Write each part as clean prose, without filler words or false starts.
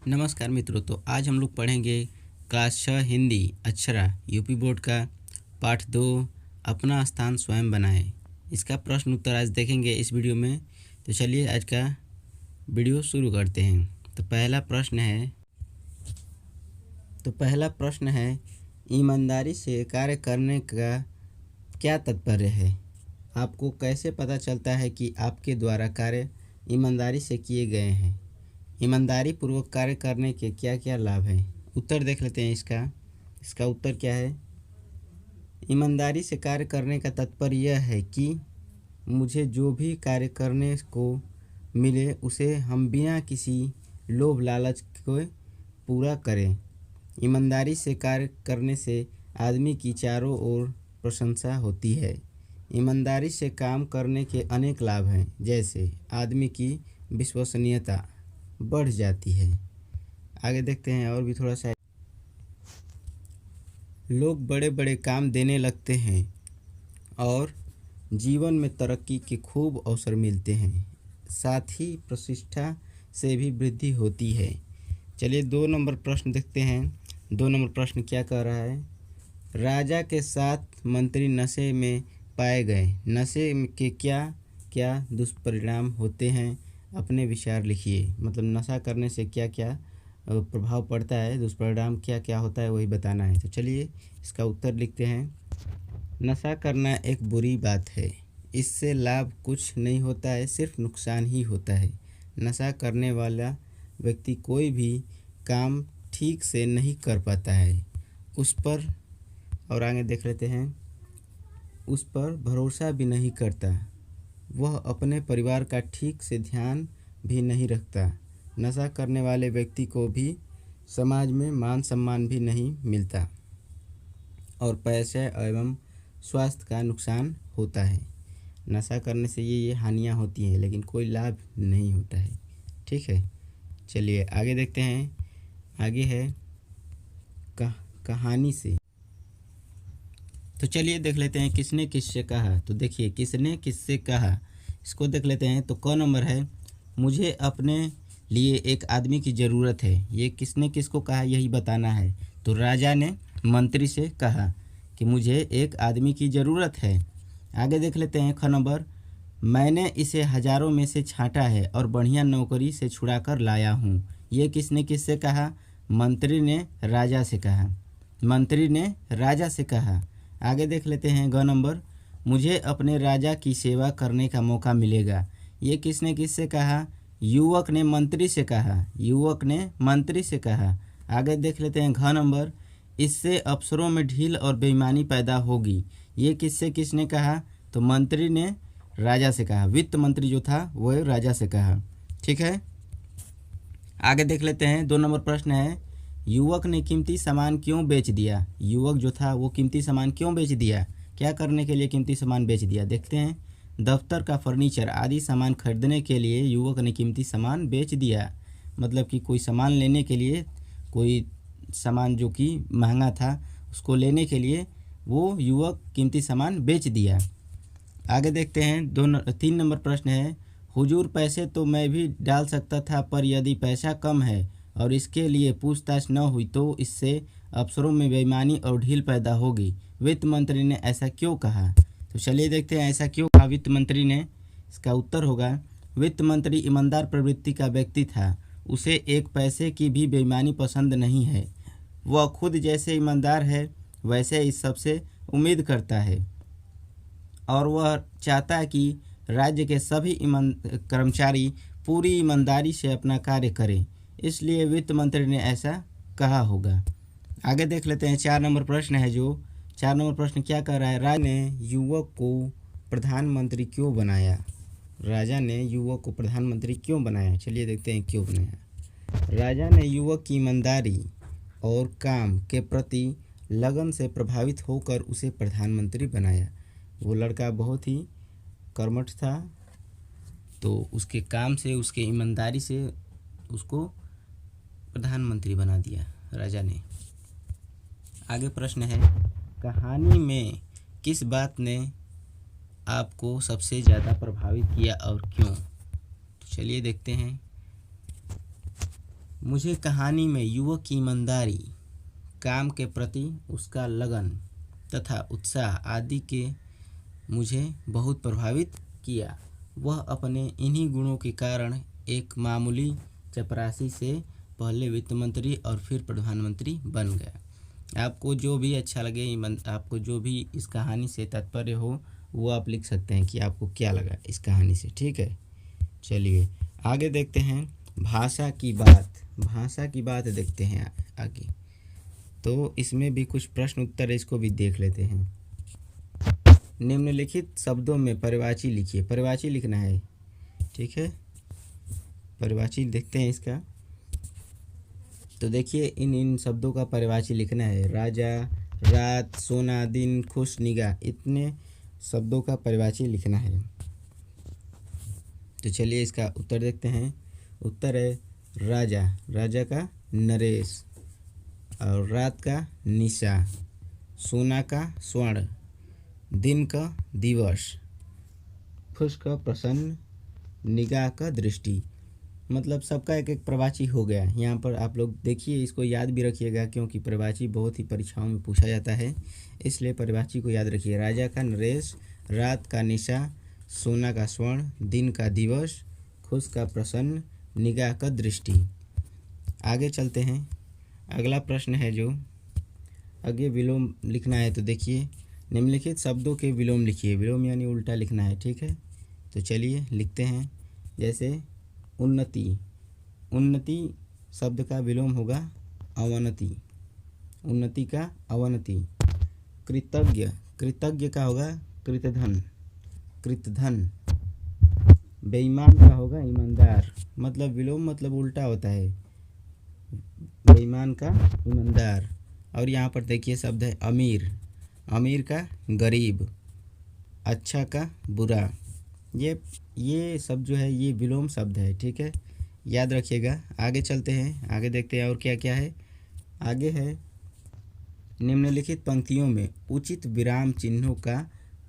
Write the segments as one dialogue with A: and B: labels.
A: नमस्कार मित्रों। तो आज हम लोग पढ़ेंगे class 6 Hindi Akshara UP board का पाठ 2 अपना स्थान स्वयं बनाएं। इसका प्रश्न उत्तर आज देखेंगे इस वीडियो में। तो चलिए आज का वीडियो शुरू करते हैं। तो पहला प्रश्न है ईमानदारी से कार्य करने का क्या तात्पर्य है। आपको कैसे पता चलता है कि आपके द्वारा कार्य ईमानदारी से किए गए हैं। ईमानदारी पूर्वक कार्य करने के क्या क्या लाभ हैं। उत्तर देख लेते हैं इसका उत्तर क्या है। ईमानदारी से कार्य करने का तात्पर्य यह है कि मुझे जो भी कार्य करने को मिले उसे हम बिना किसी लोभ लालच को पूरा करें। ईमानदारी से कार्य करने से आदमी की चारों ओर प्रशंसा होती है। ईमानदारी से काम करने के अनेक लाभ हैं, जैसे आदमी की विश्वसनीयता बढ़ जाती है। आगे देखते हैं और भी थोड़ा सा। लोग बड़े बड़े काम देने लगते हैं और जीवन में तरक्की के खूब अवसर मिलते हैं, साथ ही प्रतिष्ठा से भी वृद्धि होती है। चलिए 2 नंबर प्रश्न देखते हैं। 2 नंबर प्रश्न क्या कह रहा है। राजा के 7 मंत्री नशे में पाए गए। नशे के क्या क्या दुष्परिणाम होते हैं, अपने विचार लिखिए। मतलब नशा करने से क्या क्या प्रभाव पड़ता है, दुष्परिणाम क्या क्या होता है, वही बताना है। तो चलिए इसका उत्तर लिखते हैं। नशा करना एक बुरी बात है। इससे लाभ कुछ नहीं होता है, सिर्फ नुकसान ही होता है। नशा करने वाला व्यक्ति कोई भी काम ठीक से नहीं कर पाता है। उस पर और आगे देख लेते हैं। उस पर भरोसा भी नहीं करता। वह अपने परिवार का ठीक से ध्यान भी नहीं रखता। नशा करने वाले व्यक्ति को भी समाज में मान सम्मान भी नहीं मिलता और पैसे एवं स्वास्थ्य का नुकसान होता है। नशा करने से ये हानियाँ होती हैं, लेकिन कोई लाभ नहीं होता है। ठीक है, चलिए आगे देखते हैं। आगे है कहानी से। तो चलिए देख लेते हैं किसने किससे कहा। तो देखिए किसने किससे कहा, इसको देख लेते हैं। तो क नंबर है, मुझे अपने लिए एक आदमी की ज़रूरत है। ये किसने किसको कहा, यही बताना है। तो राजा ने मंत्री से कहा कि मुझे एक आदमी की ज़रूरत है। आगे देख लेते हैं। ख नंबर, मैंने इसे हज़ारों में से छांटा है और बढ़िया नौकरी से छुड़ा कर लाया हूँ। ये किसने किससे कहा, मंत्री ने राजा से कहा। मंत्री ने राजा से कहा। आगे देख लेते हैं। ग नंबर, मुझे अपने राजा की सेवा करने का मौका मिलेगा। ये किसने किससे कहा, युवक ने मंत्री से कहा। युवक ने मंत्री से कहा। आगे देख लेते हैं। घ नंबर, इससे अफसरों में ढील और बेईमानी पैदा होगी। ये किससे किसने कहा, तो मंत्री ने राजा से कहा। वित्त मंत्री जो था वह राजा से कहा। ठीक है, आगे देख लेते हैं। 2 नंबर प्रश्न है, युवक ने कीमती सामान क्यों बेच दिया। युवक जो था वो कीमती सामान क्यों बेच दिया, क्या करने के लिए कीमती सामान बेच दिया, देखते हैं। दफ्तर का फर्नीचर आदि सामान खरीदने के लिए युवक ने कीमती सामान बेच दिया। मतलब कि कोई सामान लेने के लिए, कोई सामान जो कि महंगा था उसको लेने के लिए वो युवक कीमती सामान बेच दिया। आगे देखते हैं। 3 नंबर प्रश्न है, हुजूर पैसे तो मैं भी डाल सकता था, पर यदि पैसा कम है और इसके लिए पूछताछ न हुई तो इससे अफसरों में बेईमानी और ढील पैदा होगी। वित्त मंत्री ने ऐसा क्यों कहा। तो चलिए देखते हैं ऐसा क्यों कहा वित्त मंत्री ने। इसका उत्तर होगा, वित्त मंत्री ईमानदार प्रवृत्ति का व्यक्ति था। उसे एक पैसे की भी बेईमानी पसंद नहीं है। वह खुद जैसे ईमानदार है वैसे इस सबसे उम्मीद करता है और वह चाहता है कि राज्य के सभी कर्मचारी पूरी ईमानदारी से अपना कार्य करें, इसलिए वित्त मंत्री ने ऐसा कहा होगा। आगे देख लेते हैं। 4 नंबर प्रश्न है। जो 4 नंबर प्रश्न क्या कह रहा है, राजा ने युवक को प्रधानमंत्री क्यों बनाया। राजा ने युवक को प्रधानमंत्री क्यों बनाया, चलिए देखते हैं क्यों बनाया। राजा ने युवक की ईमानदारी और काम के प्रति लगन से प्रभावित होकर उसे प्रधानमंत्री बनाया। वो लड़का बहुत ही कर्मठ था, तो उसके काम से, उसके ईमानदारी से उसको प्रधानमंत्री बना दिया राजा ने। आगे प्रश्न है, कहानी में किस बात ने आपको सबसे ज़्यादा प्रभावित किया और क्यों। तो चलिए देखते हैं। मुझे कहानी में युवक की ईमानदारी, काम के प्रति उसका लगन तथा उत्साह आदि के मुझे बहुत प्रभावित किया। वह अपने इन्हीं गुणों के कारण एक मामूली चपरासी से पहले वित्त मंत्री और फिर प्रधानमंत्री बन गया। आपको जो भी अच्छा लगे, आपको जो भी इस कहानी से तात्पर्य हो वो आप लिख सकते हैं कि आपको क्या लगा इस कहानी से। ठीक है, चलिए आगे देखते हैं भाषा की बात देखते हैं आगे। तो इसमें भी कुछ प्रश्न उत्तर है, इसको भी देख लेते हैं। निम्नलिखित शब्दों में परिवाची लिखिए। परिवाची लिखना है, ठीक है। परिवाची देखते हैं इसका। तो देखिए इन शब्दों का परिवाची लिखना है। राजा, रात, सोना, दिन, खुश, निगाह, इतने शब्दों का परिवाची लिखना है। तो चलिए इसका उत्तर देखते हैं। उत्तर है राजा, राजा का नरेश, और रात का निशा, सोना का स्वर्ण, दिन का दिवस, खुश का प्रसन्न, निगाह का दृष्टि। मतलब सबका एक एक प्रवाची हो गया। यहाँ पर आप लोग देखिए, इसको याद भी रखिएगा क्योंकि प्रवाची बहुत ही परीक्षाओं में पूछा जाता है, इसलिए प्रवाची को याद रखिए। राजा का नरेश, रात का निशा, सोना का स्वर्ण, दिन का दिवस, खुश का प्रसन्न, निगाह का दृष्टि। आगे चलते हैं। अगला प्रश्न है जो आगे विलोम लिखना है। तो देखिए निम्नलिखित शब्दों के विलोम लिखिए। विलोम यानी उल्टा लिखना है, ठीक है। तो चलिए लिखते हैं। जैसे उन्नति, उन्नति शब्द का विलोम होगा अवनति, उन्नति का अवनति। कृतज्ञ, कृतज्ञ का होगा कृतधन, कृतधन। बेईमान का होगा ईमानदार। मतलब विलोम मतलब उल्टा होता है, बेईमान का ईमानदार। और यहाँ पर देखिए शब्द है अमीर, अमीर का गरीब, अच्छा का बुरा। ये सब जो है ये विलोम शब्द है, ठीक है, याद रखिएगा। आगे चलते हैं, आगे देखते हैं और क्या क्या है। आगे है निम्नलिखित पंक्तियों में उचित विराम चिन्हों का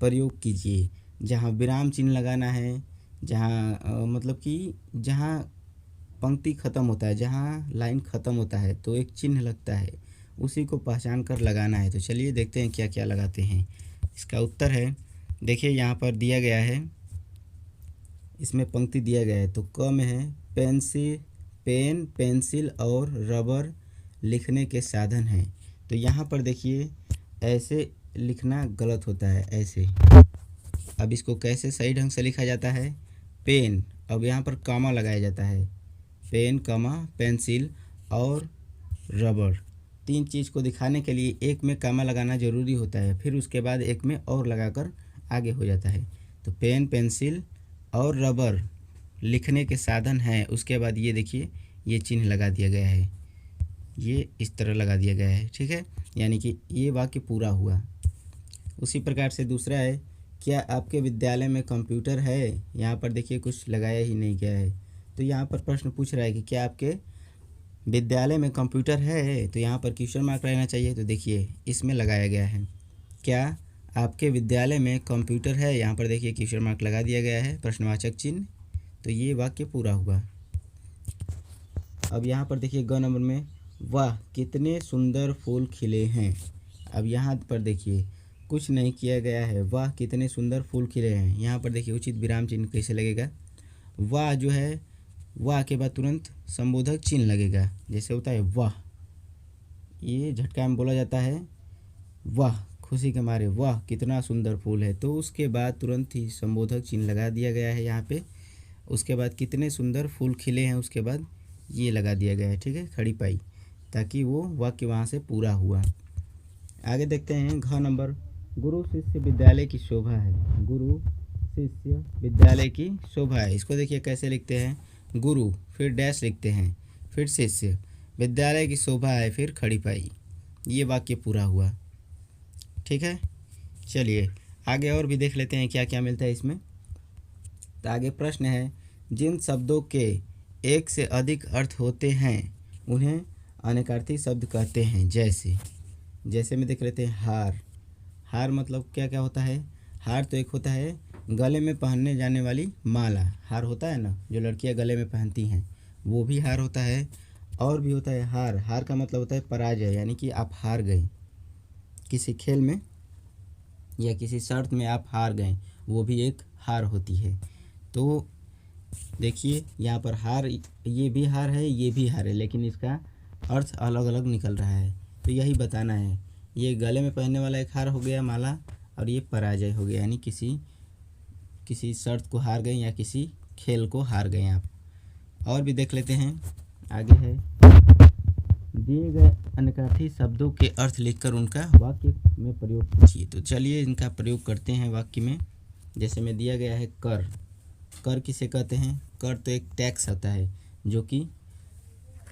A: प्रयोग कीजिए। जहाँ विराम चिन्ह लगाना है, जहाँ मतलब कि जहाँ पंक्ति ख़त्म होता है, जहाँ लाइन ख़त्म होता है तो एक चिन्ह लगता है, उसी को पहचान कर लगाना है। तो चलिए देखते हैं क्या क्या लगाते हैं। इसका उत्तर है, देखिए यहाँ पर दिया गया है, इसमें पंक्ति दिया गया है। तो क में है पेन, पेंसिल और रबर लिखने के साधन हैं। तो यहाँ पर देखिए ऐसे लिखना गलत होता है, ऐसे। अब इसको कैसे सही ढंग से लिखा जाता है? पेन, अब यहाँ पर कॉमा लगाया जाता है। पेन, कॉमा, पेंसिल और रबर, तीन चीज़ को दिखाने के लिए एक में कॉमा लगाना ज़रूरी होता है, फिर उसके बाद एक में और लगाकर आगे हो जाता है। तो पेन, पेंसिल और रबर लिखने के साधन हैं। उसके बाद ये देखिए ये चिन्ह लगा दिया गया है, ये इस तरह लगा दिया गया है, ठीक है। यानी कि ये वाक्य पूरा हुआ। उसी प्रकार से दूसरा है, क्या आपके विद्यालय में कंप्यूटर है? यहाँ पर देखिए कुछ लगाया ही नहीं गया है। तो यहाँ पर प्रश्न पूछ रहा है कि क्या आपके विद्यालय में कंप्यूटर है? तो यहाँ पर क्वेश्चन मार्क रहना चाहिए। तो देखिए इसमें लगाया गया है, क्या आपके विद्यालय में कंप्यूटर है? यहाँ पर देखिए क्वेश्चन मार्क लगा दिया गया है, प्रश्नवाचक चिन्ह। तो ये वाक्य पूरा हुआ। अब यहाँ पर देखिए ग नंबर में, वाह कितने सुंदर फूल खिले हैं। अब यहाँ पर देखिए कुछ नहीं किया गया है, वाह कितने सुंदर फूल खिले हैं। यहाँ पर देखिए उचित विराम चिन्ह कैसे लगेगा? वाह जो है, वाह के बाद तुरंत संबोधक चिन्ह लगेगा, जैसे होता है वाह, ये झटका में बोला जाता है वाह, खुशी के मारे वाह कितना सुंदर फूल है। तो उसके बाद तुरंत ही संबोधक चिन्ह लगा दिया गया है यहाँ पे। उसके बाद कितने सुंदर फूल खिले हैं, उसके बाद ये लगा दिया गया है, ठीक है, खड़ी पाई, ताकि वो वाक्य वहाँ से पूरा हुआ। आगे देखते हैं घ नंबर, गुरु शिष्य विद्यालय की शोभा है। गुरु शिष्य विद्यालय की शोभा है। इसको देखिए कैसे लिखते हैं, गुरु फिर डैश लिखते हैं, फिर शिष्य, विद्यालय की शोभा है, फिर खड़ी पाई। ये वाक्य पूरा हुआ, ठीक है। चलिए आगे और भी देख लेते हैं क्या क्या मिलता है इसमें। तो आगे प्रश्न है, जिन शब्दों के एक से अधिक अर्थ होते हैं उन्हें अनेकार्थी शब्द कहते हैं। जैसे में देख लेते हैं हार। हार मतलब क्या क्या होता है? हार तो एक होता है गले में पहनने जाने वाली माला, हार होता है ना, जो लड़कियां गले में पहनती हैं, वो भी हार होता है। और भी होता है हार। हार का मतलब होता है पराजय, यानी कि आप हार गए किसी खेल में या किसी शर्त में आप हार गए, वो भी एक हार होती है। तो देखिए यहाँ पर हार, ये भी हार है, ये भी हार है, लेकिन इसका अर्थ अलग अलग निकल रहा है। तो यही बताना है। ये गले में पहनने वाला एक हार हो गया माला, और ये पराजय हो गया, यानी किसी शर्त को हार गए या किसी खेल को हार गए आप। और भी देख लेते हैं, आगे है दिए गए अनकार्थी शब्दों के अर्थ लिखकर उनका वाक्य में प्रयोग कीजिए। तो चलिए इनका प्रयोग करते हैं वाक्य में। जैसे में दिया गया है कर। कर किसे कहते हैं? कर तो एक टैक्स होता है, जो कि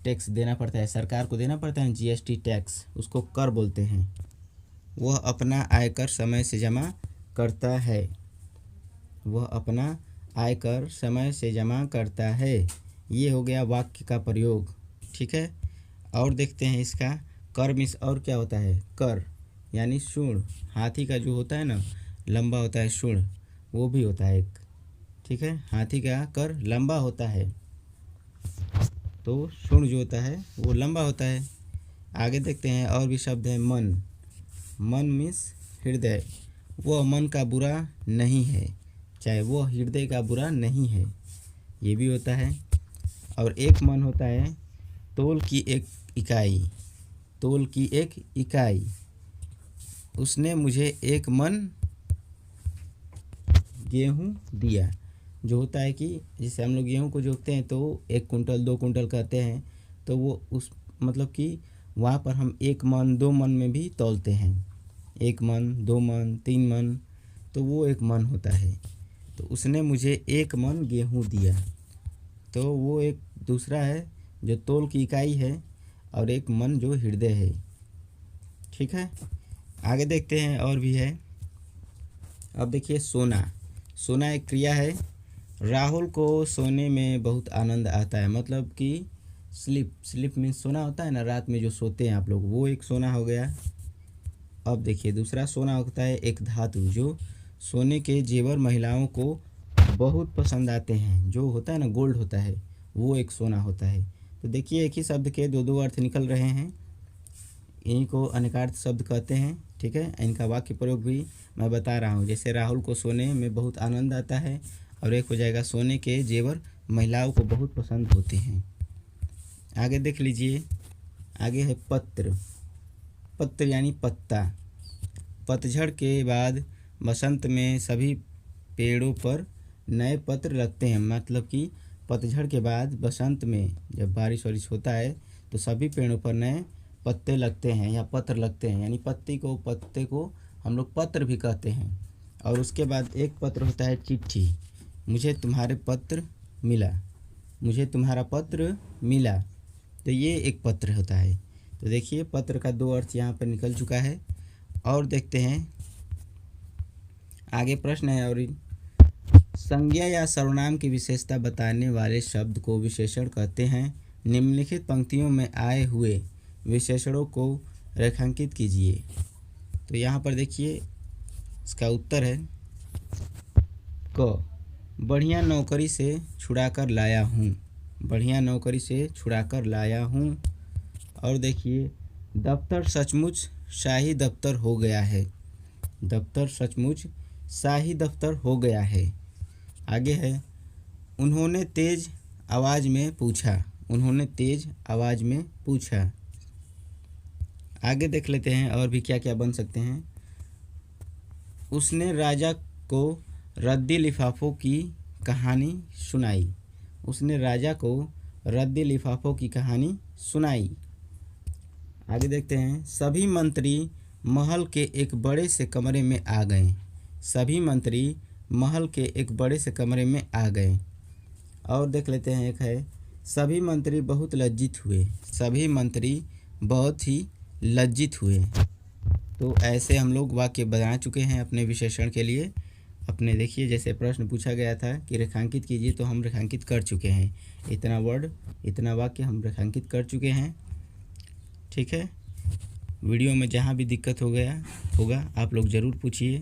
A: टैक्स देना पड़ता है, सरकार को देना पड़ता है, जीएसटी टैक्स, उसको कर बोलते हैं। वह अपना आयकर समय से जमा करता है। वह अपना आयकर समय से जमा करता है। ये हो गया वाक्य का प्रयोग, ठीक है। और देखते हैं इसका कर मिस और क्या होता है। कर यानी सूंड, हाथी का जो होता है ना लंबा होता है सूंड, वो भी होता है एक, ठीक है। हाथी का कर लंबा होता है, तो सूंड जो होता है वो लंबा होता है। आगे देखते हैं और भी शब्द है मन। मन मीन्स हृदय। वह मन का बुरा नहीं है, चाहे वो हृदय का बुरा नहीं है, ये भी होता है। और एक मन होता है तोल की एक इकाई। तोल की एक इकाई। उसने मुझे एक मन गेहूँ दिया। जो होता है कि जैसे हम लोग गेहूँ को जोतते हैं तो 1 कुंटल 2 कुंटल कहते हैं, तो वो उस मतलब कि वहाँ पर हम 1 मन 2 मन में भी तौलते हैं। 1 मन 2 मन 3 मन, तो वो 1 मन होता है। तो उसने मुझे 1 मन गेहूँ दिया, तो वो एक दूसरा है जो तोल की इकाई है, और एक मन जो हृदय है, ठीक है। आगे देखते हैं और भी है। अब देखिए सोना। सोना एक क्रिया है। राहुल को सोने में बहुत आनंद आता है, मतलब कि स्लीप मीन्स सोना होता है ना, रात में जो सोते हैं आप लोग, वो एक सोना हो गया। अब देखिए दूसरा सोना होता है एक धातु, जो सोने के जेवर महिलाओं को बहुत पसंद आते हैं, जो होता है ना गोल्ड होता है, वो एक सोना होता है। तो देखिए एक ही शब्द के दो अर्थ निकल रहे हैं। इन्हीं को अनेकार्थ शब्द कहते हैं, ठीक है। इनका वाक्य प्रयोग भी मैं बता रहा हूँ। जैसे राहुल को सोने में बहुत आनंद आता है, और एक हो जाएगा सोने के जेवर महिलाओं को बहुत पसंद होते हैं। आगे देख लीजिए, आगे है पत्र। पत्र यानी पत्ता। पतझड़ के बाद बसंत में सभी पेड़ों पर नए पत्र लगते हैं, मतलब कि पतझड़ के बाद बसंत में जब बारिश वारिश होता है तो सभी पेड़ों पर नए पत्ते लगते हैं या पत्र लगते हैं, यानी पत्ते को हम लोग पत्र भी कहते हैं। और उसके बाद एक पत्र होता है चिट्ठी। मुझे तुम्हारे पत्र मिला, मुझे तुम्हारा पत्र मिला, तो ये एक पत्र होता है। तो देखिए पत्र का 2 अर्थ यहाँ पर निकल चुका है। और देखते हैं आगे प्रश्न है, और संज्ञा या सर्वनाम की विशेषता बताने वाले शब्द को विशेषण कहते हैं। निम्नलिखित पंक्तियों में आए हुए विशेषणों को रेखांकित कीजिए। तो यहाँ पर देखिए इसका उत्तर है क। बढ़िया नौकरी से छुड़ाकर लाया हूँ। बढ़िया नौकरी से छुड़ाकर लाया हूँ। और देखिए दफ्तर सचमुच शाही दफ्तर हो गया है। दफ्तर सचमुच शाही दफ्तर हो गया है। आगे है उन्होंने तेज आवाज़ में पूछा। उन्होंने तेज आवाज़ में पूछा। आगे देख लेते हैं और भी क्या क्या बन सकते हैं। उसने राजा को रद्दी लिफाफों की कहानी सुनाई। उसने राजा को रद्दी लिफाफों की कहानी सुनाई। आगे देखते हैं सभी मंत्री महल के एक बड़े से कमरे में आ गए। सभी मंत्री महल के एक बड़े से कमरे में आ गए। और देख लेते हैं एक है सभी मंत्री बहुत लज्जित हुए। सभी मंत्री बहुत ही लज्जित हुए। तो ऐसे हम लोग वाक्य बना चुके हैं अपने विशेषण के लिए। अपने देखिए जैसे प्रश्न पूछा गया था कि रेखांकित कीजिए, तो हम रेखांकित कर चुके हैं। इतना वर्ड इतना वाक्य हम रेखांकित कर चुके हैं, ठीक है। वीडियो में जहाँ भी दिक्कत हो गया होगा आप लोग ज़रूर पूछिए।